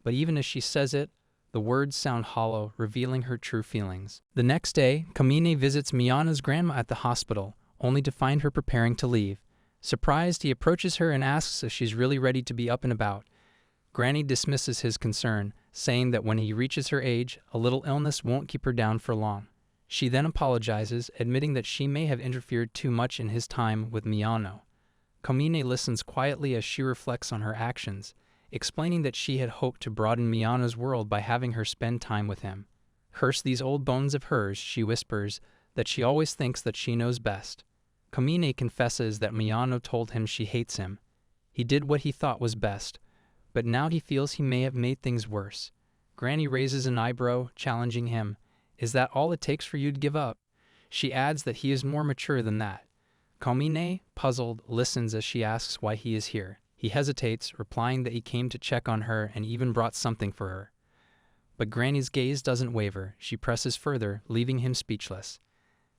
A: But even as she says it, the words sound hollow, revealing her true feelings. The next day, Kamine visits Miyano's grandma at the hospital, only to find her preparing to leave. Surprised, he approaches her and asks if she's really ready to be up and about. Granny dismisses his concern, saying that when he reaches her age, a little illness won't keep her down for long. She then apologizes, admitting that she may have interfered too much in his time with Miyano. Kamine listens quietly as she reflects on her actions, explaining that she had hoped to broaden Miyano's world by having her spend time with him. "Curse these old bones of hers," she whispers, that she always thinks that she knows best. Kamine confesses that Miyano told him she hates him. He did what he thought was best, but now he feels he may have made things worse. Granny raises an eyebrow, challenging him. "Is that all it takes for you to give up?" She adds that he is more mature than that. Kamine, puzzled, listens as she asks why he is here. He hesitates, replying that he came to check on her and even brought something for her. But Granny's gaze doesn't waver. She presses further, leaving him speechless.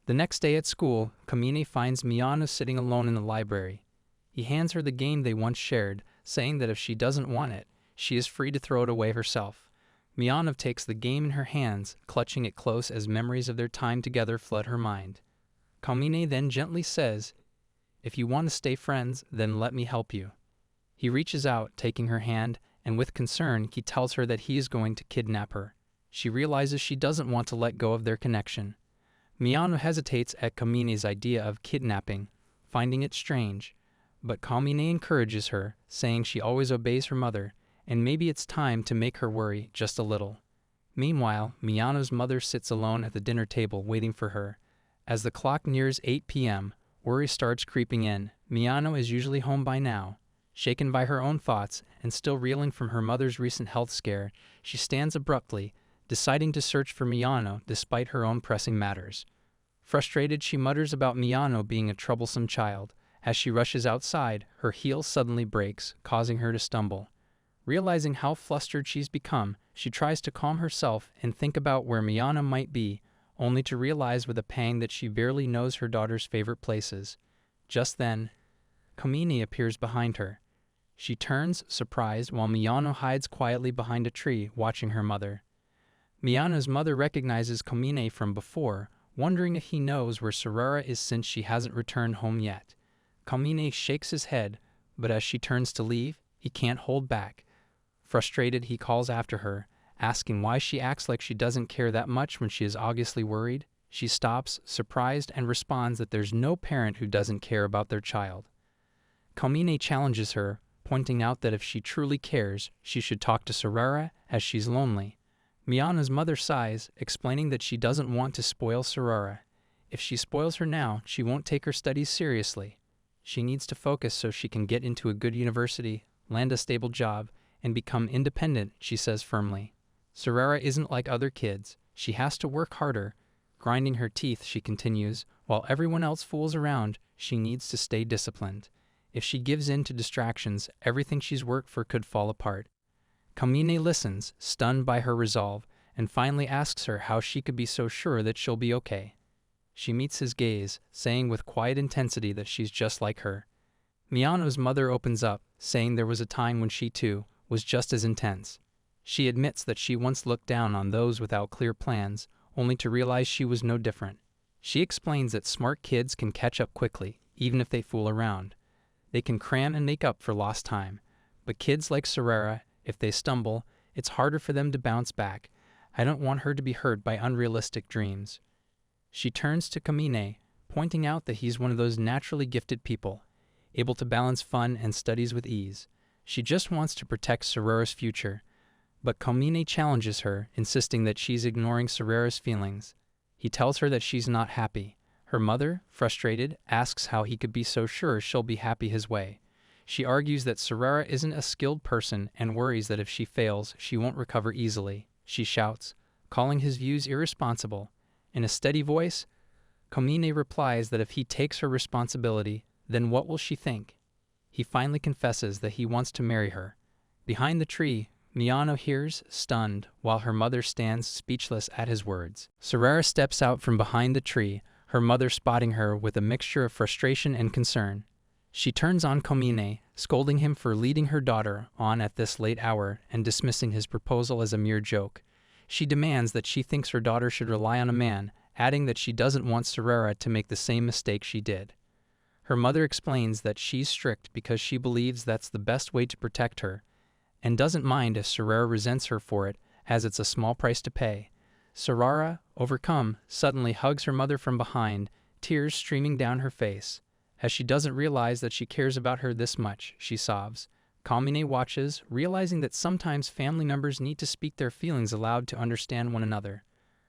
A: The next day at school, Kamine finds Miyano sitting alone in the library. He hands her the game they once shared, saying that if she doesn't want it, she is free to throw it away herself. Miyano takes the game in her hands, clutching it close as memories of their time together flood her mind. Kamine then gently says, "If you want to stay friends, then let me help you." He reaches out, taking her hand, and with concern, he tells her that he is going to kidnap her. She realizes she doesn't want to let go of their connection. Miyano hesitates at Kamine's idea of kidnapping, finding it strange, but Kamine encourages her, saying she always obeys her mother, and maybe it's time to make her worry just a little. Meanwhile, Miyano's mother sits alone at the dinner table waiting for her. As the clock nears 8 p.m., worry starts creeping in. Miyano is usually home by now. Shaken by her own thoughts and still reeling from her mother's recent health scare, she stands abruptly, deciding to search for Miyano despite her own pressing matters. Frustrated, she mutters about Miyano being a troublesome child. As she rushes outside, her heel suddenly breaks, causing her to stumble. Realizing how flustered she's become, she tries to calm herself and think about where Miyano might be, only to realize with a pang that she barely knows her daughter's favorite places. Just then, Kamine appears behind her. She turns, surprised, while Miyano hides quietly behind a tree, watching her mother. Miyano's mother recognizes Kamine from before, wondering if he knows where Sarara is since she hasn't returned home yet. Kamine shakes his head, but as she turns to leave, he can't hold back. Frustrated, he calls after her, asking why she acts like she doesn't care that much when she is obviously worried. She stops, surprised, and responds that there's no parent who doesn't care about their child. Kamine challenges her, pointing out that if she truly cares, she should talk to Sarara as she's lonely. Miyana's mother sighs, explaining that she doesn't want to spoil Sarara. If she spoils her now, she won't take her studies seriously. She needs to focus so she can get into a good university, land a stable job, and become independent, she says firmly. Sarara isn't like other kids. She has to work harder. Grinding her teeth, she continues, while everyone else fools around, she needs to stay disciplined. If she gives in to distractions, everything she's worked for could fall apart. Kamine listens, stunned by her resolve, and finally asks her how she could be so sure that she'll be okay. She meets his gaze, saying with quiet intensity that she's just like her. Miyano's mother opens up, saying there was a time when she, too, was just as intense. She admits that she once looked down on those without clear plans, only to realize she was no different. She explains that smart kids can catch up quickly, even if they fool around. They can cram and make up for lost time. But kids like Sarara, if they stumble, it's harder for them to bounce back. I don't want her to be hurt by unrealistic dreams. She turns to Kamine, pointing out that he's one of those naturally gifted people, able to balance fun and studies with ease. She just wants to protect Sarara's future. But Kamine challenges her, insisting that she's ignoring Sarara's feelings. He tells her that she's not happy. Her mother, frustrated, asks how he could be so sure she'll be happy his way. She argues that Sarara isn't a skilled person and worries that if she fails, she won't recover easily. She shouts, calling his views irresponsible. In a steady voice, Kamine replies that if he takes her responsibility, then what will she think? He finally confesses that he wants to marry her. Behind the tree, Miyano hears, stunned, while her mother stands speechless at his words. Sarara steps out from behind the tree, her mother spotting her with a mixture of frustration and concern. She turns on Kamine, scolding him for leading her daughter on at this late hour and dismissing his proposal as a mere joke. She demands that she thinks her daughter should rely on a man, adding that she doesn't want Sarara to make the same mistake she did. Her mother explains that she's strict because she believes that's the best way to protect her, and doesn't mind if Sarara resents her for it, as it's a small price to pay. Sarara, overcome, suddenly hugs her mother from behind, tears streaming down her face. As she doesn't realize that she cares about her this much, she sobs. Kamine watches, realizing that sometimes family members need to speak their feelings aloud to understand one another.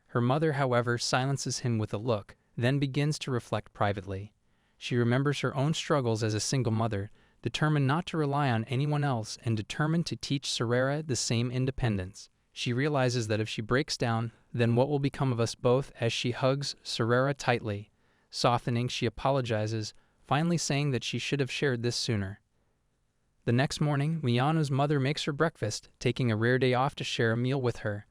A: Her mother, however, silences him with a look, then begins to reflect privately. She remembers her own struggles as a single mother, determined not to rely on anyone else and determined to teach Sarara the same independence. She realizes that if she breaks down, then what will become of us both as she hugs Sarara tightly. Softening, she apologizes, finally saying that she should have shared this sooner. The next morning, Miyano's mother makes her breakfast, taking a rare day off to share a meal with her.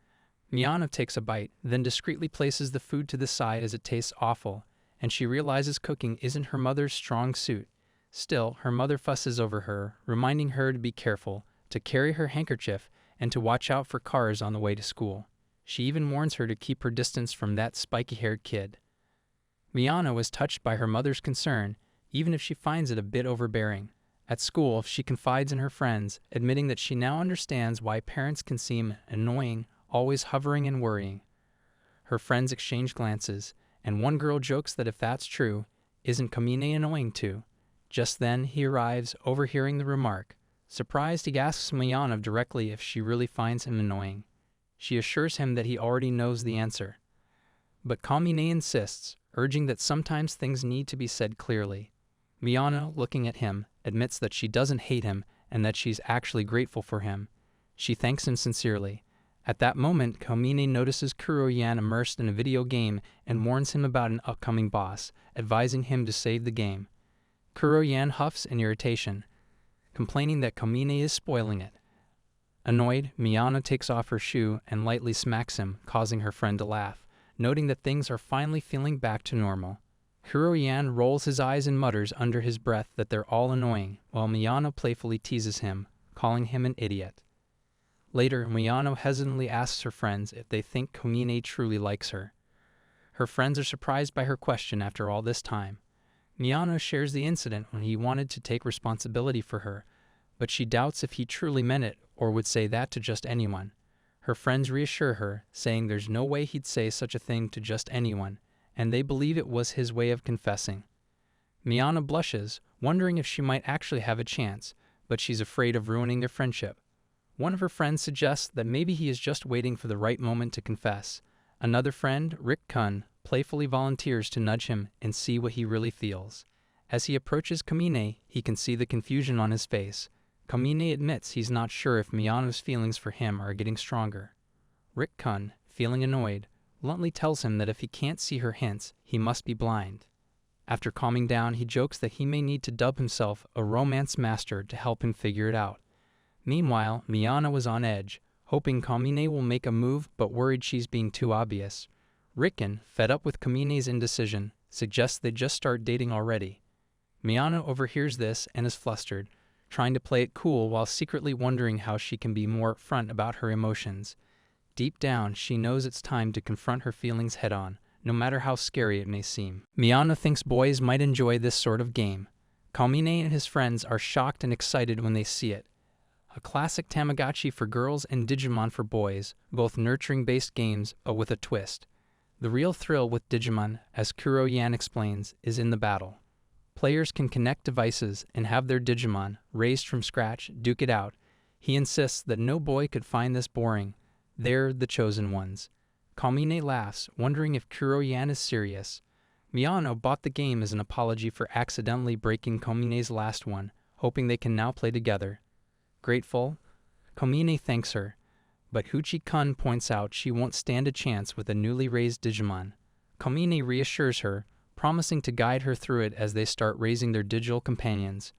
A: Miyano takes a bite, then discreetly places the food to the side as it tastes awful, and she realizes cooking isn't her mother's strong suit. Still, her mother fusses over her, reminding her to be careful, to carry her handkerchief, and to watch out for cars on the way to school. She even warns her to keep her distance from that spiky-haired kid. Miyano is touched by her mother's concern, even if she finds it a bit overbearing. At school, she confides in her friends, admitting that she now understands why parents can seem annoying, always hovering and worrying. Her friends exchange glances, and one girl jokes that if that's true, isn't Kamine annoying too? Just then, he arrives, overhearing the remark. Surprised, he asks Miyano directly if she really finds him annoying. She assures him that he already knows the answer. But Kamine insists, urging that sometimes things need to be said clearly. Miyano, looking at him, admits that she doesn't hate him and that she's actually grateful for him. She thanks him sincerely. At that moment, Kamine notices Kuroyan immersed in a video game and warns him about an upcoming boss, advising him to save the game. Kuroyan huffs in irritation, complaining that Kamine is spoiling it. Annoyed, Miyano takes off her shoe and lightly smacks him, causing her friend to laugh, noting that things are finally feeling back to normal. Kuroyan rolls his eyes and mutters under his breath that they're all annoying, while Miyano playfully teases him, calling him an idiot. Later, Miyano hesitantly asks her friends if they think Kamine truly likes her. Her friends are surprised by her question after all this time. Miyano shares the incident when he wanted to take responsibility for her, but she doubts if he truly meant it or would say that to just anyone. Her friends reassure her, saying there's no way he'd say such a thing to just anyone, and they believe it was his way of confessing. Miyano blushes, wondering if she might actually have a chance, but she's afraid of ruining their friendship. One of her friends suggests that maybe he is just waiting for the right moment to confess. Another friend, Rick Kun, playfully volunteers to nudge him and see what he really feels. As he approaches Kamine, he can see the confusion on his face. Kamine admits he's not sure if Miyano's feelings for him are getting stronger. Rick Kun, feeling annoyed, bluntly tells him that if he can't see her hints, he must be blind. After calming down, he jokes that he may need to dub himself a romance master to help him figure it out. Meanwhile, Miyano is on edge, hoping Kamine will make a move but worried she's being too obvious. Ricken, fed up with Kamine's indecision, suggests they just start dating already. Miyano overhears this and is flustered, trying to play it cool while secretly wondering how she can be more upfront about her emotions. Deep down, she knows it's time to confront her feelings head-on, no matter how scary it may seem. Miyano thinks boys might enjoy this sort of game. Kamine and his friends are shocked and excited when they see it. A classic Tamagotchi for girls and Digimon for boys, both nurturing-based games, but with a twist. The real thrill with Digimon, as Kuroyan explains, is in the battle. Players can connect devices and have their Digimon, raised from scratch, duke it out. He insists that no boy could find this boring. They're the chosen ones. Kamine laughs, wondering if Kuroyan is serious. Miyano bought the game as an apology for accidentally breaking Kamine's last one, hoping they can now play together. Grateful, Kamine thanks her, but Huchi-kun points out she won't stand a chance with a newly raised Digimon. Kamine reassures her, promising to guide her through it as they start raising their digital companions.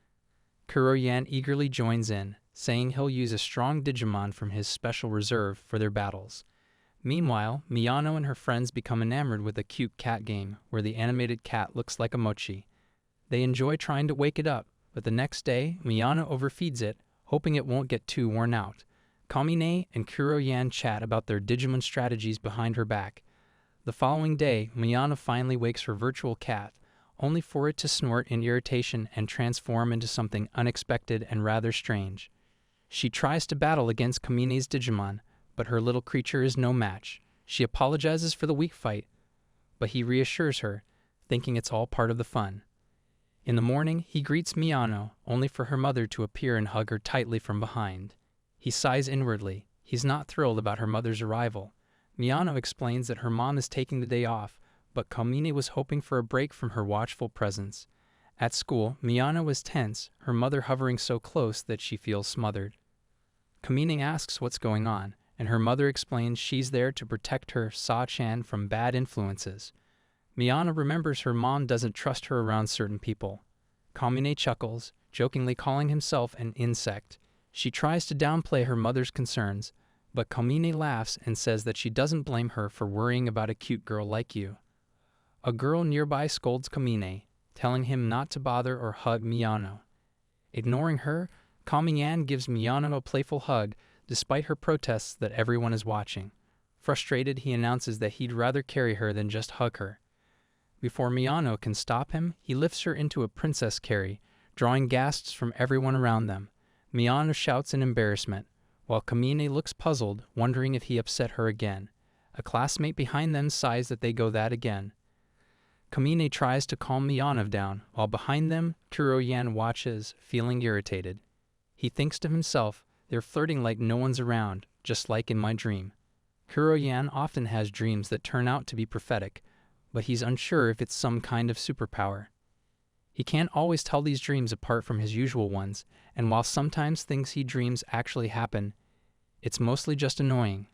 A: Kuroyan eagerly joins in, saying he'll use a strong Digimon from his special reserve for their battles. Meanwhile, Miyano and her friends become enamored with a cute cat game where the animated cat looks like a mochi. They enjoy trying to wake it up, but the next day, Miyano overfeeds it, hoping it won't get too worn out. Kamine and Kuroyan chat about their Digimon strategies behind her back. The following day, Miyano finally wakes her virtual cat, only for it to snort in irritation and transform into something unexpected and rather strange. She tries to battle against Kamine's Digimon, but her little creature is no match. She apologizes for the weak fight, but he reassures her, thinking it's all part of the fun. In the morning, he greets Miyano, only for her mother to appear and hug her tightly from behind. He sighs inwardly. He's not thrilled about her mother's arrival. Miyano explains that her mom is taking the day off, but Kamine was hoping for a break from her watchful presence. At school, Miyano is tense, her mother hovering so close that she feels smothered. Kamine asks what's going on, and her mother explains she's there to protect her Sa-chan from bad influences. Miyano remembers her mom doesn't trust her around certain people. Kamine chuckles, jokingly calling himself an insect. She tries to downplay her mother's concerns, but Kamine laughs and says that she doesn't blame her for worrying about a cute girl like you. A girl nearby scolds Kamine, telling him not to bother or hug Miyano. Ignoring her, Kamiyan gives Miyano a playful hug, despite her protests that everyone is watching. Frustrated, he announces that he'd rather carry her than just hug her. Before Miyano can stop him, he lifts her into a princess carry, drawing gasps from everyone around them. Miyano shouts in embarrassment, while Kamine looks puzzled, wondering if he upset her again. A classmate behind them sighs that they go that again. Kamine tries to calm Miyano down, while behind them, Kuroyan watches, feeling irritated. He thinks to himself, they're flirting like no one's around, just like in my dream. Kuroyan often has dreams that turn out to be prophetic, but he's unsure if it's some kind of superpower. He can't always tell these dreams apart from his usual ones, and while sometimes things he dreams actually happen, it's mostly just annoying.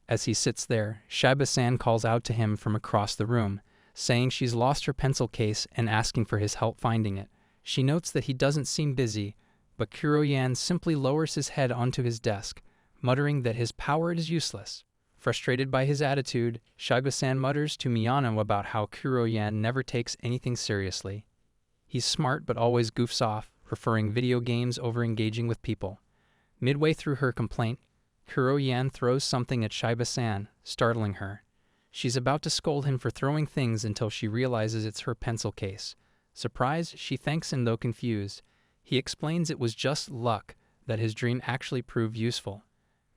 A: As he sits there, Shiba-san calls out to him from across the room, saying she's lost her pencil case and asking for his help finding it. She notes that he doesn't seem busy, but Kuroyan simply lowers his head onto his desk, muttering that his power is useless. Frustrated by his attitude, Shiba-san mutters to Miyano about how Kuroyan never takes anything seriously. He's smart but always goofs off, preferring video games over engaging with people. Midway through her complaint, Kuroyan throws something at Shiba-san, startling her. She's about to scold him for throwing things until she realizes it's her pencil case. Surprised, she thanks him though confused. He explains it was just luck that his dream actually proved useful.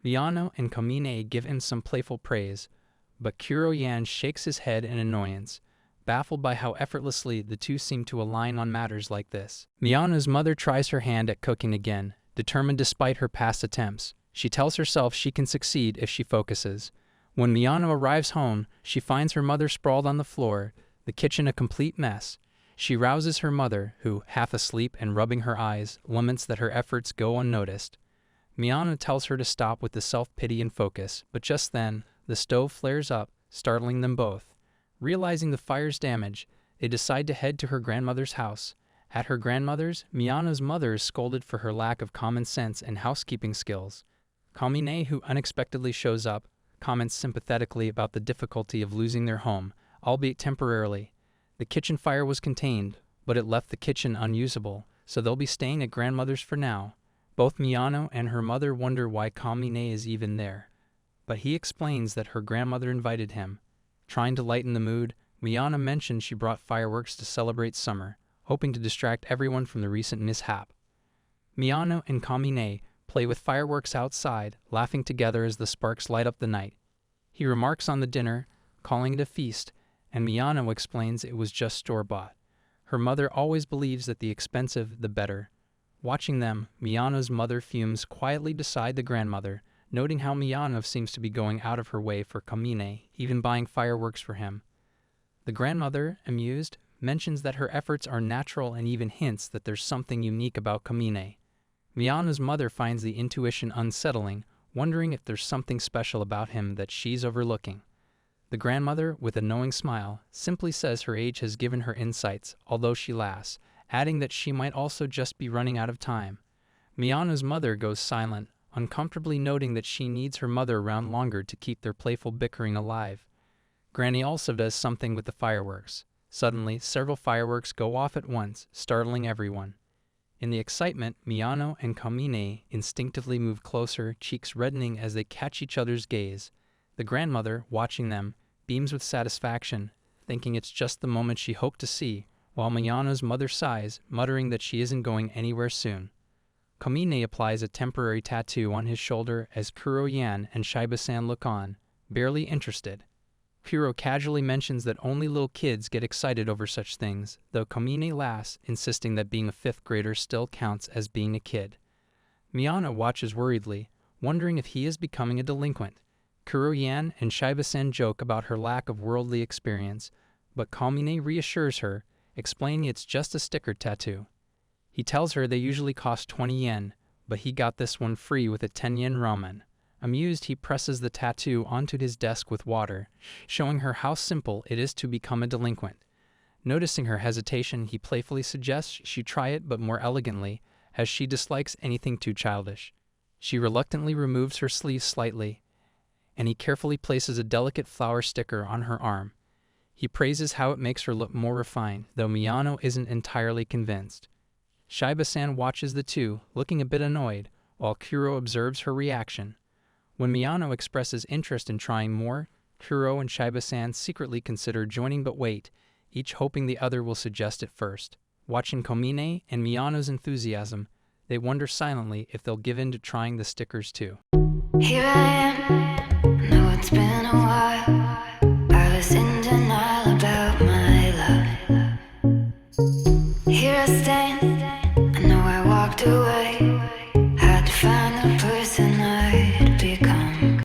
A: Miyano and Kamine give him some playful praise, but Kuroyan shakes his head in annoyance. baffled by how effortlessly the two seem to align on matters like this. Miyano's mother tries her hand at cooking again, determined despite her past attempts. She tells herself she can succeed if she focuses. When Miyano arrives home, she finds her mother sprawled on the floor, the kitchen a complete mess. She rouses her mother, who, half asleep and rubbing her eyes, laments that her efforts go unnoticed. Miyano tells her to stop with the self-pity and focus, but just then, the stove flares up, startling them both. Realizing the fire's damage, they decide to head to her grandmother's house. At her grandmother's, Miyano's mother is scolded for her lack of common sense and housekeeping skills. Kamine, who unexpectedly shows up, comments sympathetically about the difficulty of losing their home, albeit temporarily. The kitchen fire was contained, but it left the kitchen unusable, so they'll be staying at grandmother's for now. Both Miyano and her mother wonder why Kamine is even there, but he explains that her grandmother invited him. Trying to lighten the mood, Miyano mentioned she brought fireworks to celebrate summer, hoping to distract everyone from the recent mishap. Miyano and Kamine play with fireworks outside, laughing together as the sparks light up the night. He remarks on the dinner, calling it a feast, and Miyano explains it was just store-bought. Her mother always believes that the expensive, the better. Watching them, Miyano's mother fumes quietly beside the grandmother, noting how Miyano seems to be going out of her way for Kamine, even buying fireworks for him. The grandmother, amused, mentions that her efforts are natural and even hints that there's something unique about Kamine. Miyano's mother finds the intuition unsettling, wondering if there's something special about him that she's overlooking. The grandmother, with a knowing smile, simply says her age has given her insights, although she laughs, adding that she might also just be running out of time. Miyano's mother goes silent, uncomfortably noting that she needs her mother around longer to keep their playful bickering alive. Granny also does something with the fireworks. Suddenly, several fireworks go off at once, startling everyone. In the excitement, Miyano and Kamine instinctively move closer, cheeks reddening as they catch each other's gaze. The grandmother, watching them, beams with satisfaction, thinking it's just the moment she hoped to see, while Miyano's mother sighs, muttering that she isn't going anywhere soon. Kamine applies a temporary tattoo on his shoulder as Kuro-yan and Shiba-san look on, barely interested. Kuro casually mentions that only little kids get excited over such things, though Kamine laughs, insisting that being a fifth grader still counts as being a kid. Miyano watches worriedly, wondering if he is becoming a delinquent. Kuro-yan and Shiba-san joke about her lack of worldly experience, but Kamine reassures her, explaining it's just a sticker tattoo. He tells her they usually cost 20 yen, but he got this one free with a 10 yen ramen. Amused, he presses the tattoo onto his desk with water, showing her how simple it is to become a delinquent. Noticing her hesitation, he playfully suggests she try it but more elegantly, as she dislikes anything too childish. She reluctantly removes her sleeve slightly, and he carefully places a delicate flower sticker on her arm. He praises how it makes her look more refined, though Miyano isn't entirely convinced. Shiba-san watches the two, looking a bit annoyed, while Kuro observes her reaction. When Miyano expresses interest in trying more, Kuro and Shiba-san secretly consider joining but wait, each hoping the other will suggest it first. Watching Kamine and Miyano's enthusiasm, they wonder silently if they'll give in to trying the stickers too.
B: Here I am, know it's been a while.